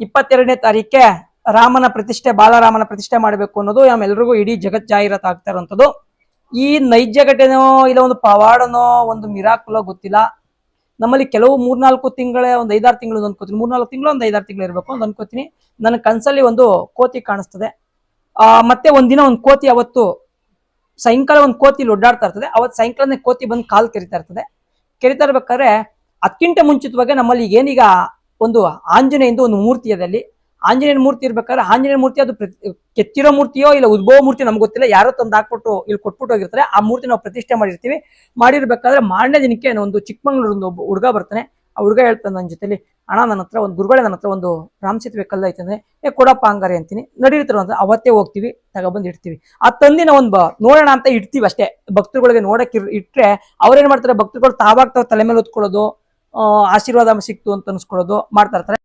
22ನೇ ತಾರೀಕೆ ರಾಮನ ಪ್ರತಿಷ್ಠೆ, ಬಾಲರಾಮನ ಪ್ರತಿಷ್ಠೆ ಮಾಡಬೇಕು ಅನ್ನೋದು ನಮ್ಮೆಲ್ರಿಗೂ ಇಡೀ ಜಗತ್ ಜಾಹೀರಾತು ಆಗ್ತಾ ಇರುವಂತದ್ದು. ಈ ನೈಜ ಘಟನೆನೋ ಇಲ್ಲ ಒಂದು ಪವಾಡನೋ ಒಂದು ಮಿರಾಕುಲೋ ಗೊತ್ತಿಲ್ಲ. ನಮ್ಮಲ್ಲಿ ಕೆಲವು 3-4 ತಿಂಗಳ, ಒಂದು 5-6 ತಿಂಗಳು ಅನ್ಕೋತೀನಿ, 3-4 ತಿಂಗಳು ಒಂದು 5-6 ತಿಂಗಳು ಇರಬೇಕು ಅಂತ ಅನ್ಕೋತೀನಿ. ನನ್ನ ಕನ್ಸಲ್ಲಿ ಒಂದು ಕೋತಿ ಕಾಣಿಸ್ತದೆ. ಮತ್ತೆ ಒಂದಿನ ಒಂದು ಕೋತಿ, ಅವತ್ತು ಸಾಯಂಕಾಲ ಒಂದು ಕೋತಿ ಒಡ್ಡಾಡ್ತಾ ಇರ್ತದೆ. ಅವತ್ತು ಸಾಯಂಕಾಲನೇ ಕೋತಿ ಬಂದು ಕಾಲು ಕೆರಿತಾ ಇರ್ತದೆ. ಕೆರಿತಾ ಇರ್ಬೇಕಾದ್ರೆ ಅದಕ್ಕಿಂತ ಮುಂಚಿತವಾಗಿ ನಮ್ಮಲ್ಲಿ ಏನೀಗ ಒಂದು ಆಂಜನೇಯಂದು ಒಂದು ಮೂರ್ತಿ ಇದೆ. ಅಲ್ಲಿ ಆಂಜನೇಯನ ಮೂರ್ತಿ ಇರ್ಬೇಕಾದ್ರೆ ಆಂಜನೇಯ ಮೂರ್ತಿ ಅದು ಕೆತ್ತಿರೋ ಮೂರ್ತಿಯೋ ಇಲ್ಲ ಉದ್ಭವ ಮೂರ್ತಿ ನಮ್ಗೆ ಗೊತ್ತಿಲ್ಲ, ಯಾರೋ ತಂದು ಹಾಕ್ಬಿಟ್ಟು ಇಲ್ಲಿ ಕೊಟ್ಬಿಟ್ಟು ಹೋಗಿರ್ತಾರೆ. ಆ ಮೂರ್ತಿ ನಾವು ಪ್ರತಿಷ್ಠೆ ಮಾಡಿರ್ತೀವಿ. ಮಾಡಿರ್ಬೇಕಾದ್ರೆ ಮಾರನೇ ದಿನಕ್ಕೆ ಒಂದು ಚಿಕ್ಕಮಂಗ್ಳೂರಿಂದ ಒಬ್ಬ ಹುಡುಗ ಬರ್ತಾನೆ. ಆ ಹುಡುಗ ಹೇಳ್ತಾನೆ ನನ್ನ ಜೊತೆಲಿ, ಅಣ್ಣ ನನ್ನ ಹತ್ರ ಒಂದು ಗುರುಗಳೇ, ನನ್ನ ಹತ್ರ ಒಂದು ರಾಮಸೇತುವೆ ಕಲ್ಲು ಐತಂದ್ರೆ ಕೊಡಪ್ಪ ಹಂಗಾರೆ ಅಂತೀನಿ. ನಡೀತಾರೆ ಅಂತ ಅವತ್ತೇ ಹೋಗ್ತೀವಿ, ತಗೊಬಂದು ಇಡ್ತೀವಿ. ಆ ತಂದಿನ ಒಂದು ನೋಡೋಣ ಅಂತ ಇಡ್ತೀವಿ ಅಷ್ಟೇ. ಭಕ್ತರುಗಳಿಗೆ ನೋಡಕ್ಕೆ ಇಟ್ರೆ ಅವ್ರೇನ್ ಮಾಡ್ತಾರೆ, ಭಕ್ತರುಗಳು ತಾವಾಗ ತಲೆ ಮೇಲೆ ಹೊತ್ಕೊಳ್ಳೋದು, ಆಶೀರ್ವಾದ ಸಿಕ್ತು ಅಂತ ಅನ್ಸ್ಕೊಳ್ಳೋದು ಮಾಡ್ತಾ ಇರ್ತಾರೆ.